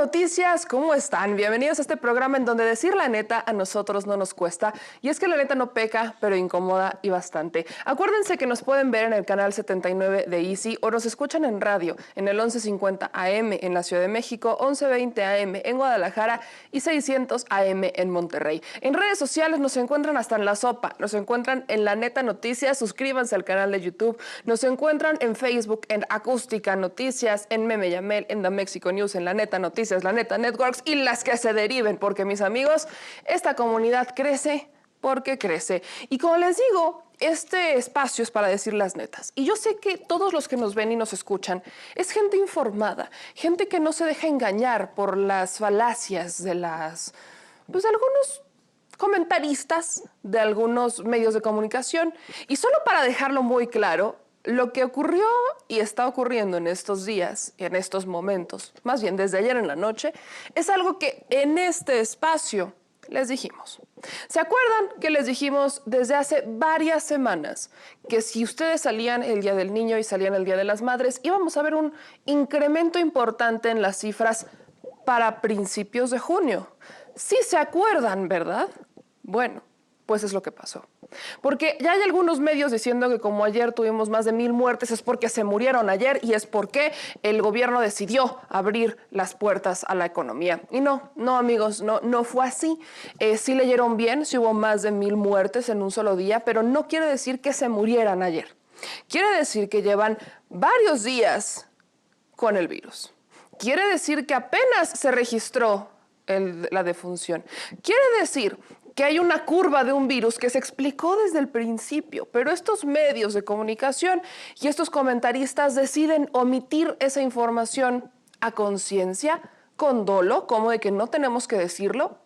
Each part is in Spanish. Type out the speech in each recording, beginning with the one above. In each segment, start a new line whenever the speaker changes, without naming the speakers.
Noticias, ¿cómo están? Bienvenidos a este programa en donde decir la neta a nosotros no nos cuesta. Y es que la neta no peca, pero incomoda y bastante. Acuérdense que nos pueden ver en el canal 79 de Easy o nos escuchan en radio en el 1150 AM en la Ciudad de México, 1120 AM en Guadalajara y 600 AM en Monterrey. En redes sociales nos encuentran hasta en La Sopa, nos encuentran en La Neta Noticias, suscríbanse al canal de YouTube, nos encuentran en Facebook, en Acústica Noticias, en Meme Yamel, en The Mexico News, en La Neta Noticias, La Neta Networks y las que se deriven, porque mis amigos, esta comunidad crece porque crece. Y como les digo, este espacio es para decir las netas. Y yo sé que todos los que nos ven y nos escuchan es gente informada, gente que no se deja engañar por las falacias de algunos comentaristas de algunos medios de comunicación. Y solo para dejarlo muy claro, lo que ocurrió y está ocurriendo en estos días, en estos momentos, más bien desde ayer en la noche, es algo que en este espacio les dijimos. ¿Se acuerdan que les dijimos desde hace varias semanas que si ustedes salían el Día del Niño y salían el Día de las Madres, íbamos a ver un incremento importante en las cifras para principios de junio? Sí se acuerdan, ¿verdad? Bueno, pues es lo que pasó. Porque ya hay algunos medios diciendo que como ayer tuvimos más de 1000 muertes es porque se murieron ayer y es porque el gobierno decidió abrir las puertas a la economía. Y no amigos, no fue así. Sí leyeron bien, sí hubo más de 1000 muertes en un solo día, pero no quiere decir que se murieran ayer. Quiere decir que llevan varios días con el virus. Quiere decir que apenas se registró la defunción. Quiere decir que hay una curva de un virus que se explicó desde el principio, pero estos medios de comunicación y estos comentaristas deciden omitir esa información a conciencia, con dolo, como de que no tenemos que decirlo,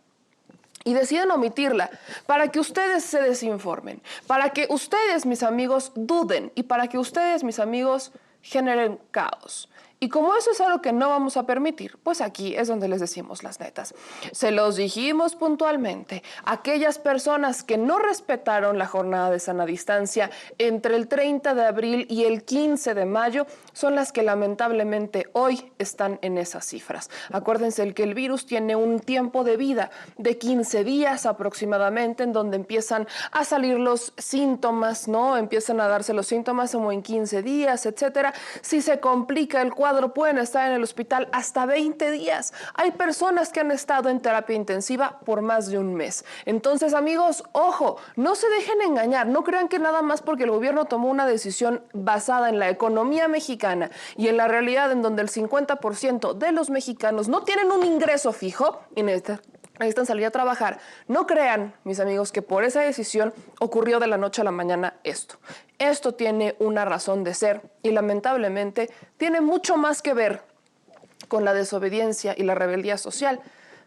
y deciden omitirla para que ustedes se desinformen, para que ustedes, mis amigos, duden y para que ustedes, mis amigos, generen caos. Y como eso es algo que no vamos a permitir, pues aquí es donde les decimos las netas. Se los dijimos puntualmente. Aquellas personas que no respetaron la jornada de sana distancia entre el 30 de abril y el 15 de mayo son las que lamentablemente hoy están en esas cifras. Acuérdense que el virus tiene un tiempo de vida de 15 días aproximadamente en donde empiezan a salir los síntomas, ¿no? Empiezan a darse los síntomas como en 15 días, etcétera. Si se complica el cuadro, pueden estar en el hospital hasta 20 días. Hay personas que han estado en terapia intensiva por más de un mes. Entonces, amigos, ojo, no se dejen engañar. No crean que nada más porque el gobierno tomó una decisión basada en la economía mexicana y en la realidad en donde el 50% de los mexicanos no tienen un ingreso fijo y necesitan salir a trabajar. No crean, mis amigos, que por esa decisión ocurrió de la noche a la mañana esto. Esto tiene una razón de ser y lamentablemente tiene mucho más que ver con la desobediencia y la rebeldía social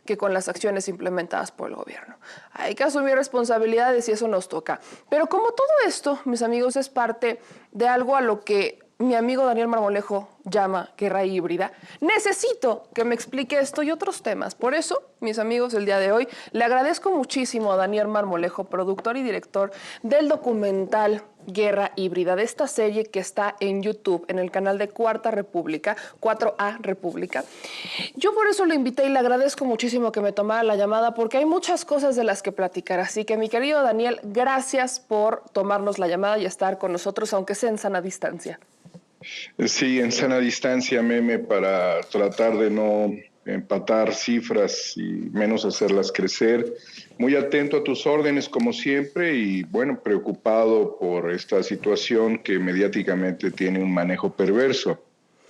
que con las acciones implementadas por el gobierno. Hay que asumir responsabilidades y eso nos toca. Pero como todo esto, mis amigos, es parte de algo a lo que mi amigo Daniel Marmolejo llama guerra híbrida, necesito que me explique esto y otros temas. Por eso, mis amigos, el día de hoy le agradezco muchísimo a Daniel Marmolejo, productor y director del documental Guerra Híbrida, de esta serie que está en YouTube, en el canal de Cuarta República, 4A República. Yo por eso lo invité y le agradezco muchísimo que me tomara la llamada porque hay muchas cosas de las que platicar. Así que, mi querido Daniel, gracias por tomarnos la llamada y estar con nosotros, aunque sea en sana distancia.
Sí, en sana distancia, Meme, para tratar de no empatar cifras y menos hacerlas crecer. Muy atento a tus órdenes, como siempre, y bueno, preocupado por esta situación que mediáticamente tiene un manejo perverso,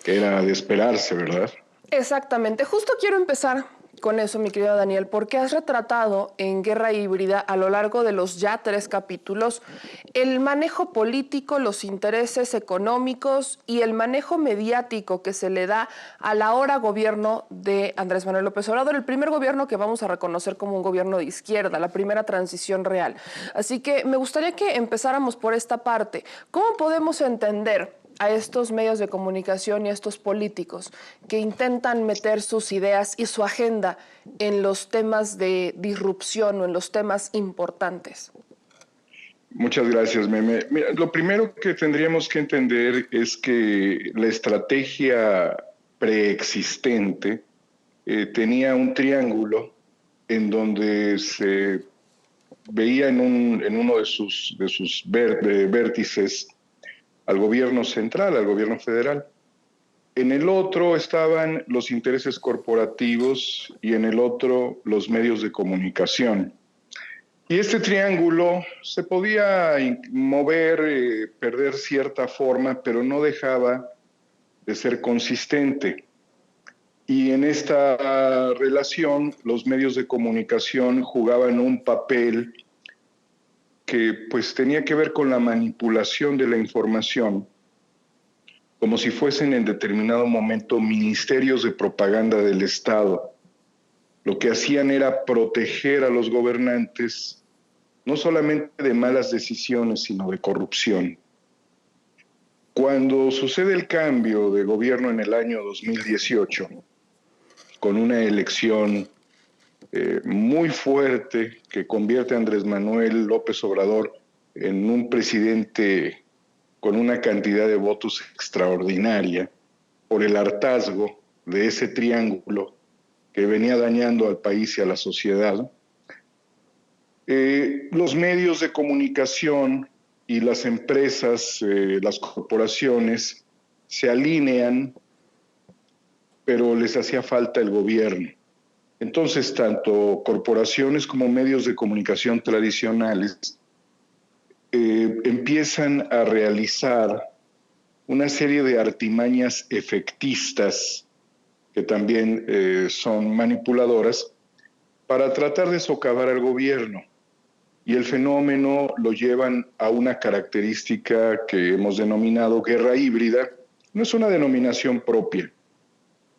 que era de esperarse, ¿verdad?
Exactamente. Justo quiero empezar con eso, mi querido Daniel, porque has retratado en Guerra Híbrida a lo largo de los ya 3 capítulos el manejo político, los intereses económicos y el manejo mediático que se le da al ahora gobierno de Andrés Manuel López Obrador, el primer gobierno que vamos a reconocer como un gobierno de izquierda, la primera transición real. Así que me gustaría que empezáramos por esta parte. ¿Cómo podemos entender a estos medios de comunicación y a estos políticos que intentan meter sus ideas y su agenda en los temas de disrupción o en los temas importantes?
Muchas gracias, Meme. Mira, lo primero que tendríamos que entender es que la estrategia preexistente tenía un triángulo en donde se veía en uno de sus vértices al gobierno central, al gobierno federal. En el otro estaban los intereses corporativos y en el otro los medios de comunicación. Y este triángulo se podía mover, perder cierta forma, pero no dejaba de ser consistente. Y en esta relación los medios de comunicación jugaban un papel que pues tenía que ver con la manipulación de la información, como si fuesen en determinado momento ministerios de propaganda del Estado. Lo que hacían era proteger a los gobernantes no solamente de malas decisiones, sino de corrupción. Cuando sucede el cambio de gobierno en el año 2018, con una elección muy fuerte que convierte a Andrés Manuel López Obrador en un presidente con una cantidad de votos extraordinaria por el hartazgo de ese triángulo que venía dañando al país y a la sociedad, los medios de comunicación y las empresas, las corporaciones, se alinean, pero les hacía falta el gobierno. Entonces, tanto corporaciones como medios de comunicación tradicionales empiezan a realizar una serie de artimañas efectistas que también son manipuladoras para tratar de socavar al gobierno. Y el fenómeno lo llevan a una característica que hemos denominado guerra híbrida. No es una denominación propia.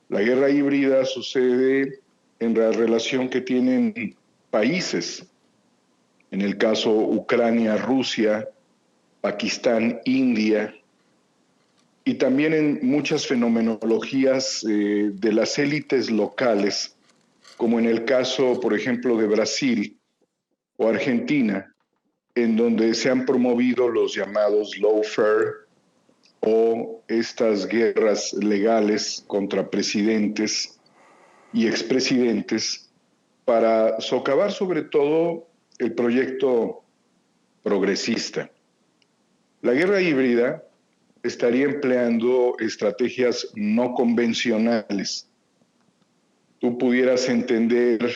La guerra híbrida sucede en la relación que tienen países. En el caso Ucrania, Rusia, Pakistán, India, y también en muchas fenomenologías de las élites locales, como en el caso, por ejemplo, de Brasil o Argentina, en donde se han promovido los llamados lawfare o estas guerras legales contra presidentes y expresidentes para socavar sobre todo el proyecto progresista. La guerra híbrida estaría empleando estrategias no convencionales. Tú pudieras entender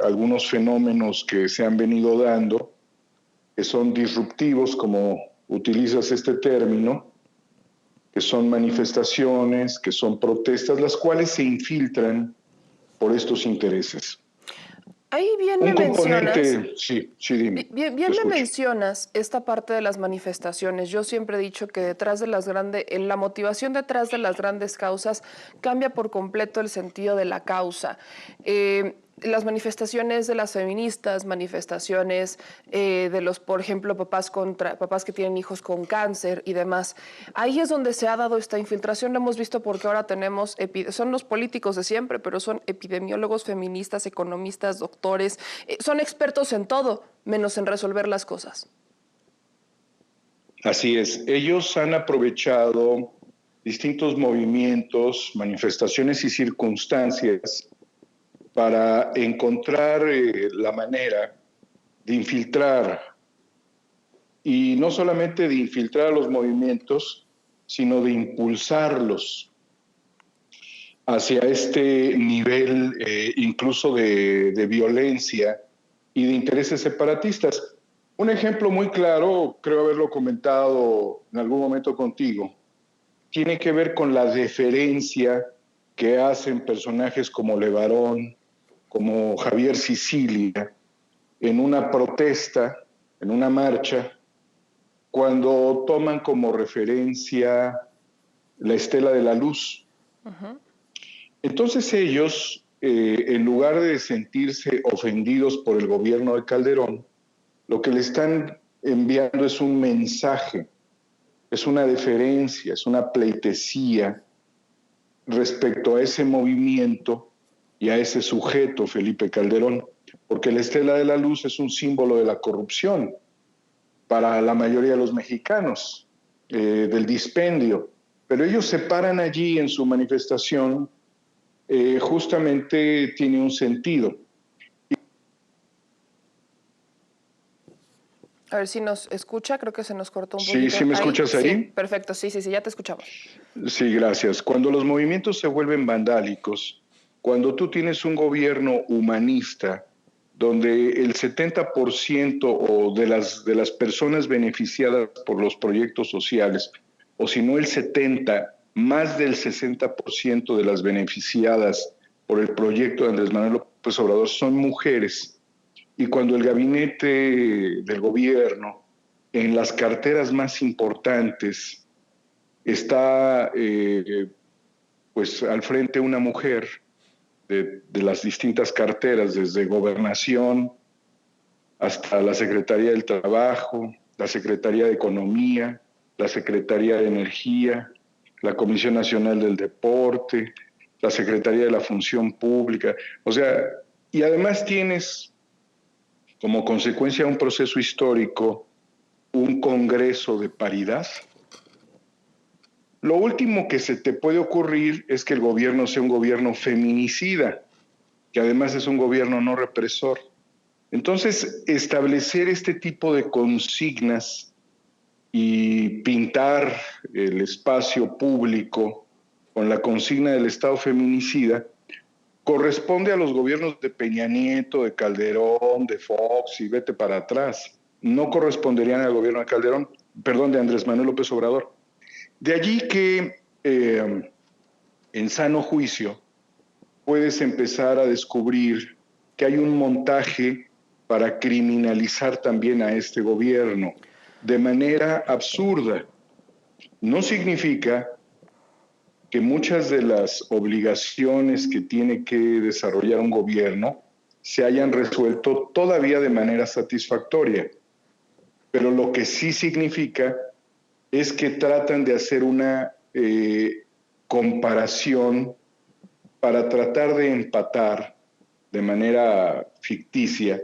algunos fenómenos que se han venido dando, que son disruptivos, como utilizas este término, que son manifestaciones, que son protestas, las cuales se infiltran por estos intereses.
Ahí bien
Un
me
componente,
mencionas,
sí, dime.
bien me mencionas esta parte de las manifestaciones. Yo siempre he dicho que detrás de la motivación detrás de las grandes causas cambia por completo el sentido de la causa. Las manifestaciones de las feministas, manifestaciones de los, por ejemplo, papás que tienen hijos con cáncer y demás. Ahí es donde se ha dado esta infiltración. Lo hemos visto porque ahora tenemos, son los políticos de siempre, pero son epidemiólogos, feministas, economistas, doctores, son expertos en todo, menos en resolver las cosas.
Así es. Ellos han aprovechado distintos movimientos, manifestaciones y circunstancias para encontrar la manera de infiltrar, y no solamente de infiltrar a los movimientos, sino de impulsarlos hacia este nivel incluso de violencia y de intereses separatistas. Un ejemplo muy claro, creo haberlo comentado en algún momento contigo, tiene que ver con la deferencia que hacen personajes como Levarón, como Javier Sicilia, en una protesta, en una marcha, cuando toman como referencia la Estela de la Luz. Uh-huh. Entonces ellos, en lugar de sentirse ofendidos por el gobierno de Calderón, lo que le están enviando es un mensaje, es una deferencia, es una pleitesía respecto a ese movimiento y a ese sujeto, Felipe Calderón, porque la Estela de la Luz es un símbolo de la corrupción para la mayoría de los mexicanos, del dispendio. Pero ellos se paran allí en su manifestación justamente tiene un sentido.
A ver si nos escucha, creo que se nos cortó un
Sí,
poquito
¿sí me
ahí.
escuchas
Sí,
ahí?
perfecto, sí, sí, sí, ya te escuchamos.
Sí, gracias. Cuando los movimientos se vuelven vandálicos, cuando tú tienes un gobierno humanista, donde el 70% o de las personas beneficiadas por los proyectos sociales, o si no el 70%, más del 60% de las beneficiadas por el proyecto de Andrés Manuel López Obrador son mujeres. Y cuando el gabinete del gobierno, en las carteras más importantes, está pues al frente una mujer de las distintas carteras, desde gobernación hasta la Secretaría del Trabajo, la Secretaría de Economía, la Secretaría de Energía, la Comisión Nacional del Deporte, la Secretaría de la Función Pública. O sea, y además tienes como consecuencia de un proceso histórico un Congreso de paridad. Lo último que se te puede ocurrir es que el gobierno sea un gobierno feminicida, que además es un gobierno no represor. Entonces, establecer este tipo de consignas y pintar el espacio público con la consigna del Estado feminicida corresponde a los gobiernos de Peña Nieto, de Calderón, de Fox y vete para atrás. No corresponderían al gobierno de Calderón, perdón, de Andrés Manuel López Obrador. De allí que en sano juicio puedes empezar a descubrir que hay un montaje para criminalizar también a este gobierno de manera absurda. No significa que muchas de las obligaciones que tiene que desarrollar un gobierno se hayan resuelto todavía de manera satisfactoria, pero lo que sí significa es que tratan de hacer una comparación para tratar de empatar de manera ficticia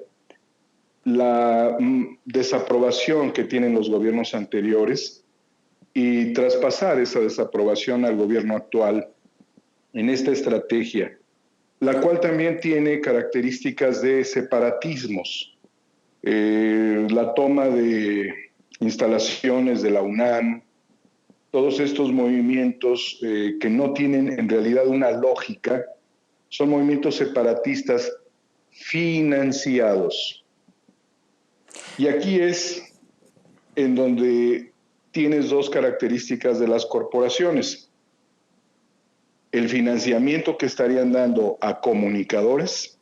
la desaprobación que tienen los gobiernos anteriores y traspasar esa desaprobación al gobierno actual en esta estrategia, la cual también tiene características de separatismos. La toma de instalaciones de la UNAM, todos estos movimientos que no tienen en realidad una lógica, son movimientos separatistas financiados. Y aquí es en donde tienes dos características de las corporaciones. El financiamiento que estarían dando a comunicadores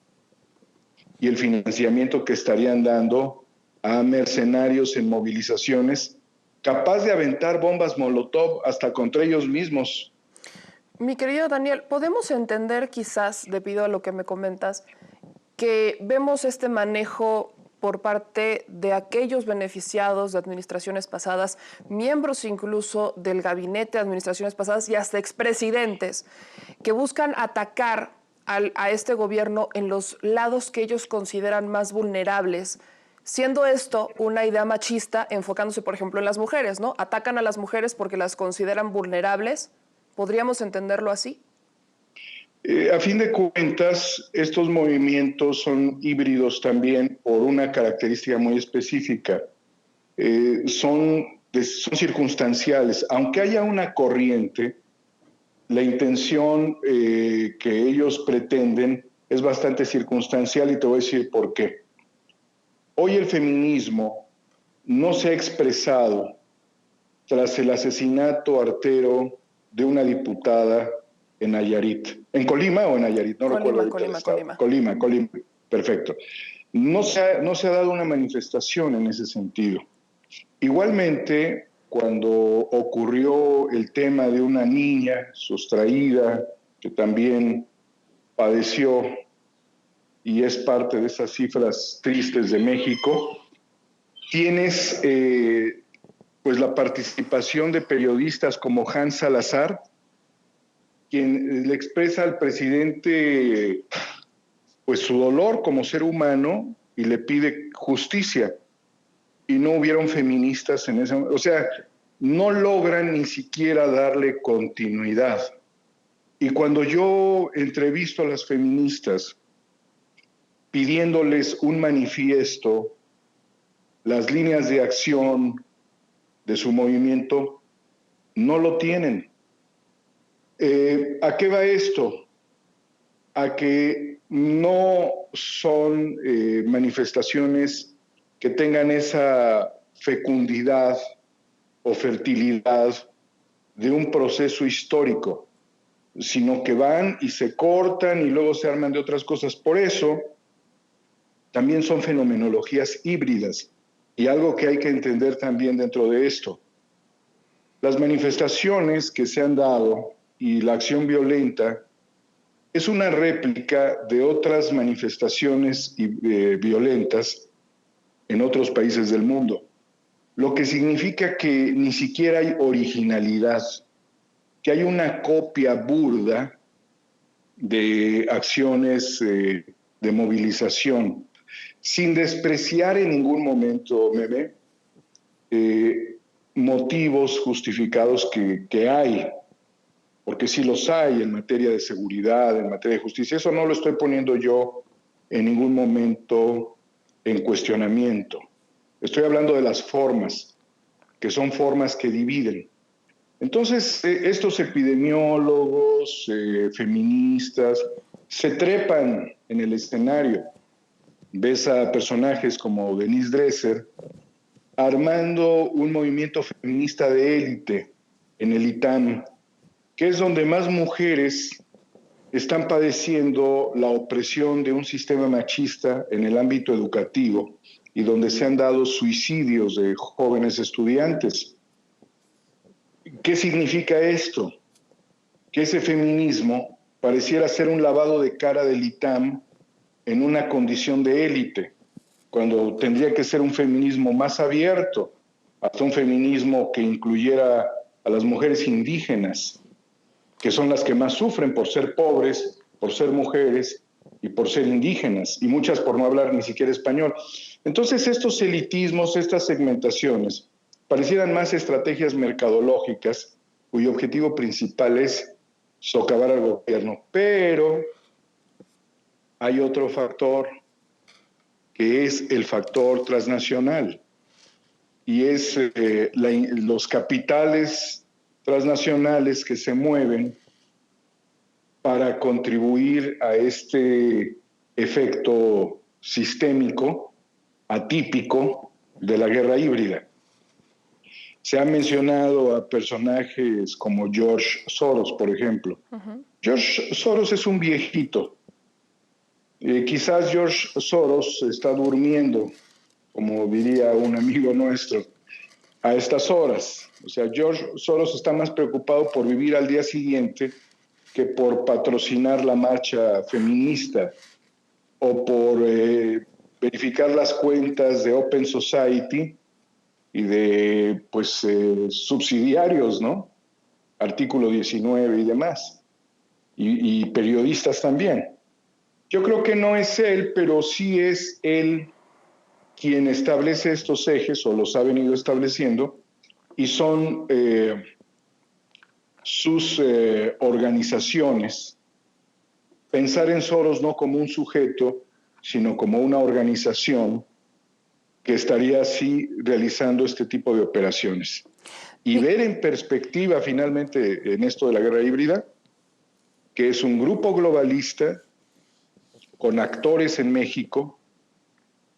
y el financiamiento que estarían dando a mercenarios en movilizaciones, capaz de aventar bombas Molotov hasta contra ellos mismos.
Mi querido Daniel, ¿podemos entender quizás, debido a lo que me comentas, que vemos este manejo por parte de aquellos beneficiados de administraciones pasadas, miembros incluso del gabinete de administraciones pasadas y hasta expresidentes, que buscan atacar a este gobierno en los lados que ellos consideran más vulnerables, siendo esto una idea machista enfocándose, por ejemplo, en las mujeres, ¿no? Atacan a las mujeres porque las consideran vulnerables. ¿Podríamos entenderlo así?
A fin de cuentas, estos movimientos son híbridos también por una característica muy específica. Son circunstanciales. Aunque haya una corriente, la intención que ellos pretenden es bastante circunstancial y te voy a decir por qué. Hoy el feminismo no se ha expresado tras el asesinato artero de una diputada en Nayarit. ¿En Colima o en Nayarit? No recuerdo ahorita el estado. Colima, perfecto. No se ha dado una manifestación en ese sentido. Igualmente, cuando ocurrió el tema de una niña sustraída que también padeció y es parte de esas cifras tristes de México, tienes pues la participación de periodistas como Hans Salazar, quien le expresa al presidente pues su dolor como ser humano y le pide justicia. Y no hubieron feministas en ese momento. O sea, no logran ni siquiera darle continuidad. Y cuando yo entrevisto a las feministas pidiéndoles un manifiesto, las líneas de acción de su movimiento, no lo tienen. ¿A qué va esto? A que no son manifestaciones que tengan esa fecundidad o fertilidad de un proceso histórico, sino que van y se cortan y luego se arman de otras cosas. Por eso, también son fenomenologías híbridas. Y algo que hay que entender también dentro de esto, las manifestaciones que se han dado y la acción violenta es una réplica de otras manifestaciones violentas en otros países del mundo, lo que significa que ni siquiera hay originalidad, que hay una copia burda de acciones de movilización, sin despreciar en ningún momento, Meme, motivos justificados que hay, porque sí los hay en materia de seguridad, en materia de justicia. Eso no lo estoy poniendo yo en ningún momento en cuestionamiento. Estoy hablando de las formas, que son formas que dividen. Entonces, estos epidemiólogos, feministas, se trepan en el escenario. Ves a personajes como Denise Dresser armando un movimiento feminista de élite en el ITAM, que es donde más mujeres están padeciendo la opresión de un sistema machista en el ámbito educativo y donde se han dado suicidios de jóvenes estudiantes. ¿Qué significa esto? Que ese feminismo pareciera ser un lavado de cara del ITAM en una condición de élite, cuando tendría que ser un feminismo más abierto, hasta un feminismo que incluyera a las mujeres indígenas, que son las que más sufren por ser pobres, por ser mujeres y por ser indígenas, y muchas por no hablar ni siquiera español. Entonces estos elitismos, estas segmentaciones, parecieran más estrategias mercadológicas cuyo objetivo principal es socavar al gobierno. Pero hay otro factor, que es el factor transnacional, y es los capitales transnacionales que se mueven para contribuir a este efecto sistémico, atípico, de la guerra híbrida. Se ha mencionado a personajes como George Soros, por ejemplo. George Soros es un viejito. Quizás George Soros está durmiendo, como diría un amigo nuestro, a estas horas. O sea, George Soros está más preocupado por vivir al día siguiente que por patrocinar la marcha feminista o por verificar las cuentas de Open Society y de subsidiarios, ¿no? Artículo 19 y demás, y periodistas también. Yo creo que no es él, pero sí es él quien establece estos ejes, o los ha venido estableciendo, y son sus organizaciones. Pensar en Soros no como un sujeto, sino como una organización que estaría así realizando este tipo de operaciones. Y ver en perspectiva finalmente en esto de la guerra híbrida, que es un grupo globalista con actores en México,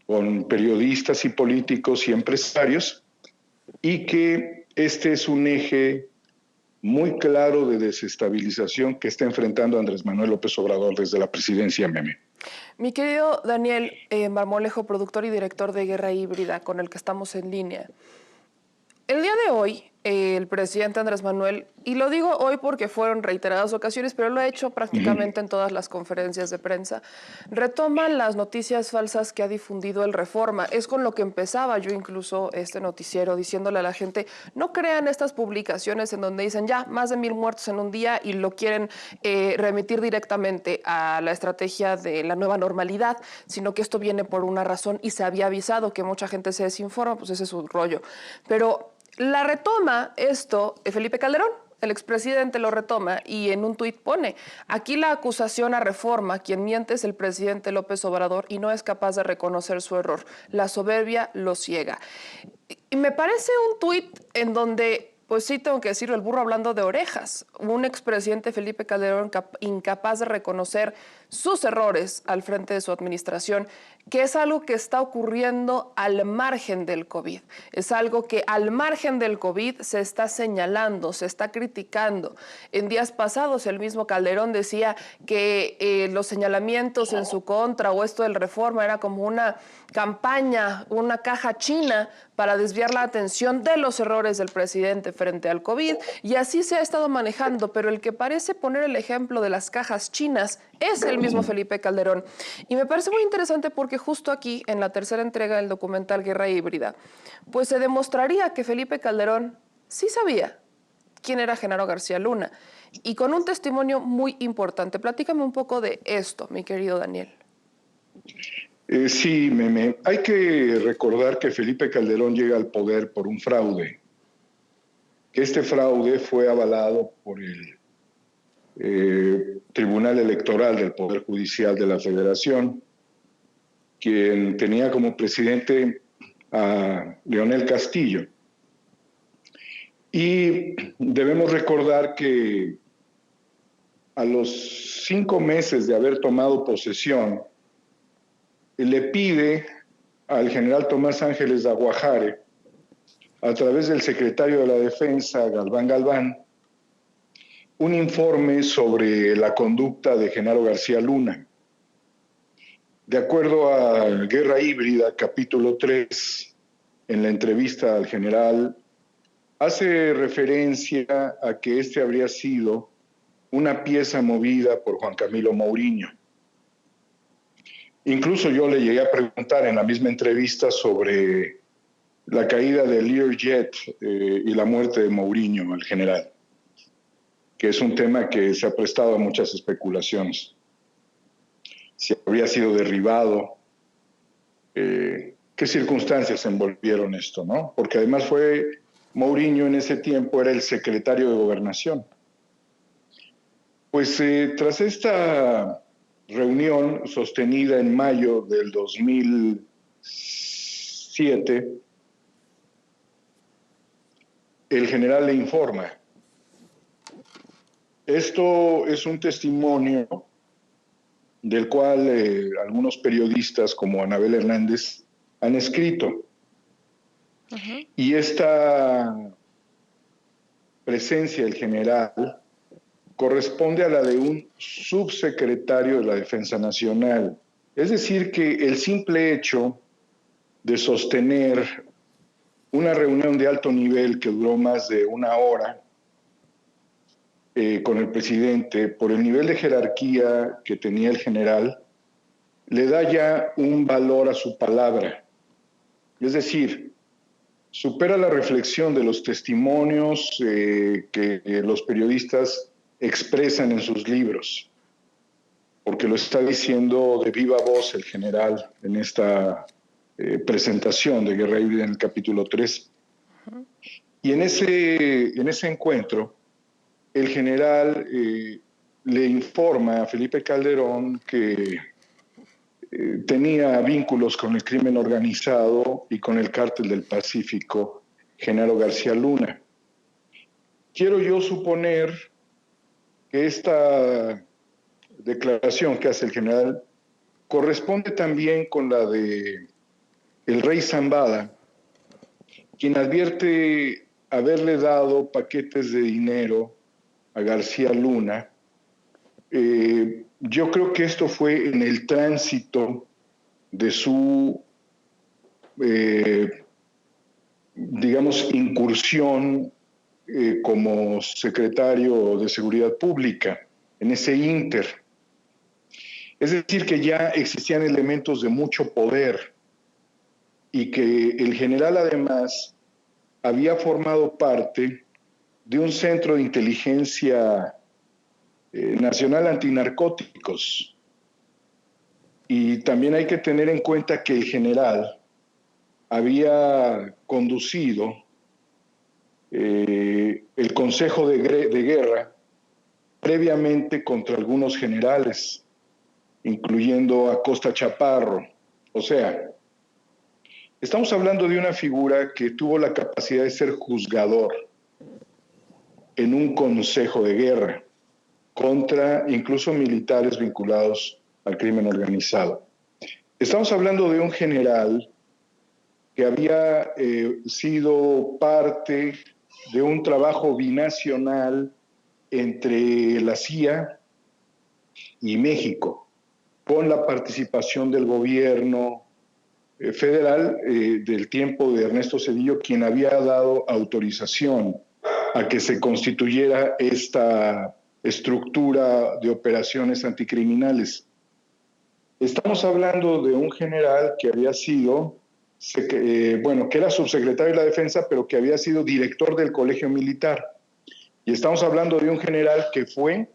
con periodistas y políticos y empresarios, y que este es un eje muy claro de desestabilización que está enfrentando Andrés Manuel López Obrador desde la presidencia, Meme.
Mi querido Daniel Marmolejo, productor y director de Guerra Híbrida, con el que estamos en línea. El día de hoy, el presidente Andrés Manuel, y lo digo hoy porque fueron reiteradas ocasiones, pero lo ha hecho prácticamente en todas las conferencias de prensa, retoma las noticias falsas que ha difundido el Reforma. Es con lo que empezaba yo incluso este noticiero, diciéndole a la gente, no crean estas publicaciones en donde dicen ya más de 1000 muertos en un día y lo quieren remitir directamente a la estrategia de la nueva normalidad, sino que esto viene por una razón y se había avisado que mucha gente se desinforma, pues ese es su rollo. Pero la retoma esto Felipe Calderón, el expresidente lo retoma y en un tuit pone: aquí la acusación a Reforma, quien miente es el presidente López Obrador y no es capaz de reconocer su error. La soberbia lo ciega. Y me parece un tuit en donde, pues sí tengo que decirlo, el burro hablando de orejas. Un expresidente, Felipe Calderón, incapaz de reconocer sus errores al frente de su administración, que es algo que está ocurriendo al margen del COVID. Es algo que al margen del COVID se está señalando, se está criticando. En días pasados el mismo Calderón decía que los señalamientos en su contra o esto del Reforma era como una campaña, una caja china para desviar la atención de los errores del presidente frente al COVID, y así se ha estado manejando, pero el que parece poner el ejemplo de las cajas chinas es el mismo Felipe Calderón. Y me parece muy interesante porque justo aquí, en la tercera entrega del documental Guerra Híbrida, pues se demostraría que Felipe Calderón sí sabía quién era Genaro García Luna, y con un testimonio muy importante. Platícame un poco de esto, mi querido Daniel.
Sí, Meme. Hay que recordar que Felipe Calderón llega al poder por un fraude. Que este fraude fue avalado por el Tribunal Electoral del Poder Judicial de la Federación, quien tenía como presidente a Leonel Castillo. Y debemos recordar que a los 5 meses de haber tomado posesión, le pide al general Tomás Ángeles de Aguajare, a través del secretario de la Defensa, Galván Galván, un informe sobre la conducta de Genaro García Luna. De acuerdo a Guerra Híbrida, capítulo 3, en la entrevista al general, hace referencia a que este habría sido una pieza movida por Juan Camilo Mourinho. Incluso yo le llegué a preguntar en la misma entrevista sobre la caída del Learjet y la muerte de Mourinho, el general, que es un tema que se ha prestado a muchas especulaciones. Si habría sido derribado, qué circunstancias envolvieron esto, ¿no? Porque además fue Mourinho en ese tiempo, era el secretario de Gobernación. Pues tras esta reunión sostenida en mayo del 2007, el general le informa. Esto es un testimonio del cual algunos periodistas como Anabel Hernández han escrito. Y esta presencia del general corresponde a la de un subsecretario de la Defensa Nacional. Es decir, que el simple hecho de sostener una reunión de alto nivel que duró más de 1 hora con el presidente, por el nivel de jerarquía que tenía el general, le da ya un valor a su palabra. Es decir, supera la reflexión de los testimonios que los periodistas expresan en sus libros, porque lo está diciendo de viva voz el general en esta presentación de Guerra Híbrida en el capítulo 3. Y en ese encuentro, el general le informa a Felipe Calderón que tenía vínculos con el crimen organizado y con el Cártel del Pacífico, Genaro García Luna. Quiero yo suponer que esta declaración que hace el general corresponde también con la de el rey Zambada, quien advierte haberle dado paquetes de dinero a García Luna. Yo creo que esto fue en el tránsito de su, digamos, incursión como secretario de Seguridad Pública, en ese ínter. Es decir, que ya existían elementos de mucho poder y que el general además había formado parte de un centro de inteligencia nacional antinarcóticos. Y también hay que tener en cuenta que el general había conducido el consejo de guerra previamente contra algunos generales, incluyendo a Costa Chaparro. O sea, estamos hablando de una figura que tuvo la capacidad de ser juzgador en un consejo de guerra contra incluso militares vinculados al crimen organizado. Estamos hablando de un general que había sido parte de un trabajo binacional entre la CIA y México, con la participación del gobierno federal del tiempo de Ernesto Zedillo, quien había dado autorización a que se constituyera esta estructura de operaciones anticriminales. Estamos hablando de un general que había sido, que era subsecretario de la Defensa, pero que había sido director del Colegio Militar. Y estamos hablando de un general que fue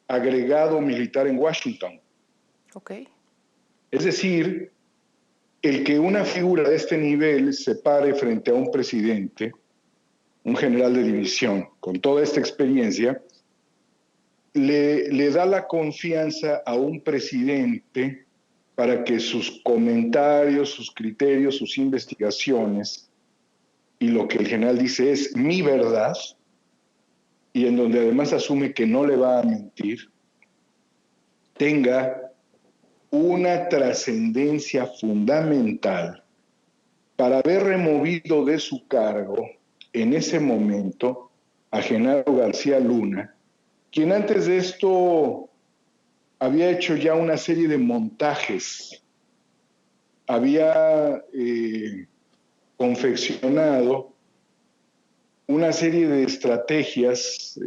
agregado militar en Washington.
Okay.
Es decir, el que una figura de este nivel se pare frente a un presidente, un general de división, con toda esta experiencia, le da la confianza a un presidente para que sus comentarios, sus criterios, sus investigaciones, y lo que el general dice es mi verdad, y en donde además asume que no le va a mentir, tenga una trascendencia fundamental para haber removido de su cargo en ese momento a Genaro García Luna, quien antes de esto había hecho ya una serie de montajes, había confeccionado una serie de estrategias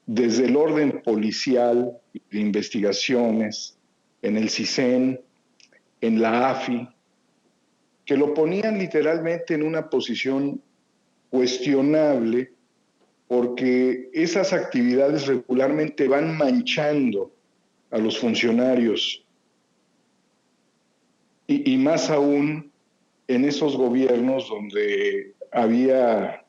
desde el orden policial, de investigaciones, en el CISEN, en la AFI, que lo ponían literalmente en una posición cuestionable, porque esas actividades regularmente van manchando a los funcionarios, y más aún en esos gobiernos donde había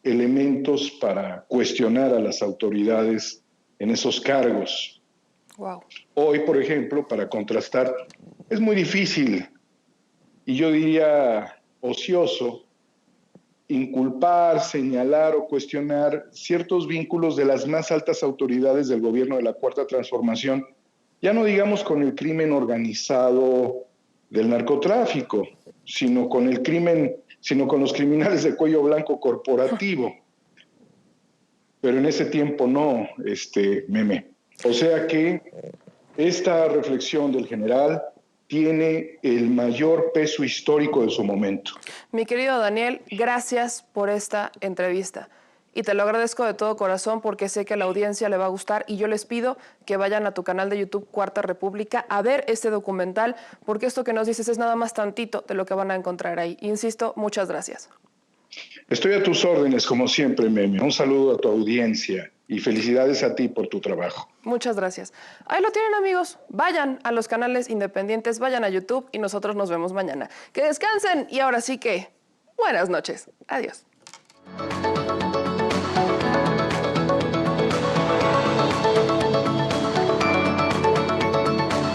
elementos para cuestionar a las autoridades en esos cargos.
Wow.
Hoy, por ejemplo, para contrastar, es muy difícil, y yo diría ocioso, inculpar, señalar o cuestionar ciertos vínculos de las más altas autoridades del gobierno de la Cuarta Transformación, ya no digamos con el crimen organizado del narcotráfico, sino con los criminales de cuello blanco corporativo. Pero en ese tiempo no, Meme. O sea que esta reflexión del general tiene el mayor peso histórico de su momento.
Mi querido Daniel, gracias por esta entrevista. Y te lo agradezco de todo corazón porque sé que a la audiencia le va a gustar y yo les pido que vayan a tu canal de YouTube Cuarta República a ver este documental porque esto que nos dices es nada más tantito de lo que van a encontrar ahí. Insisto, muchas gracias.
Estoy a tus órdenes, como siempre, Meme. Un saludo a tu audiencia y felicidades a ti por tu trabajo.
Muchas gracias. Ahí lo tienen, amigos. Vayan a los canales independientes, vayan a YouTube y nosotros nos vemos mañana. Que descansen y ahora sí que buenas noches. Adiós.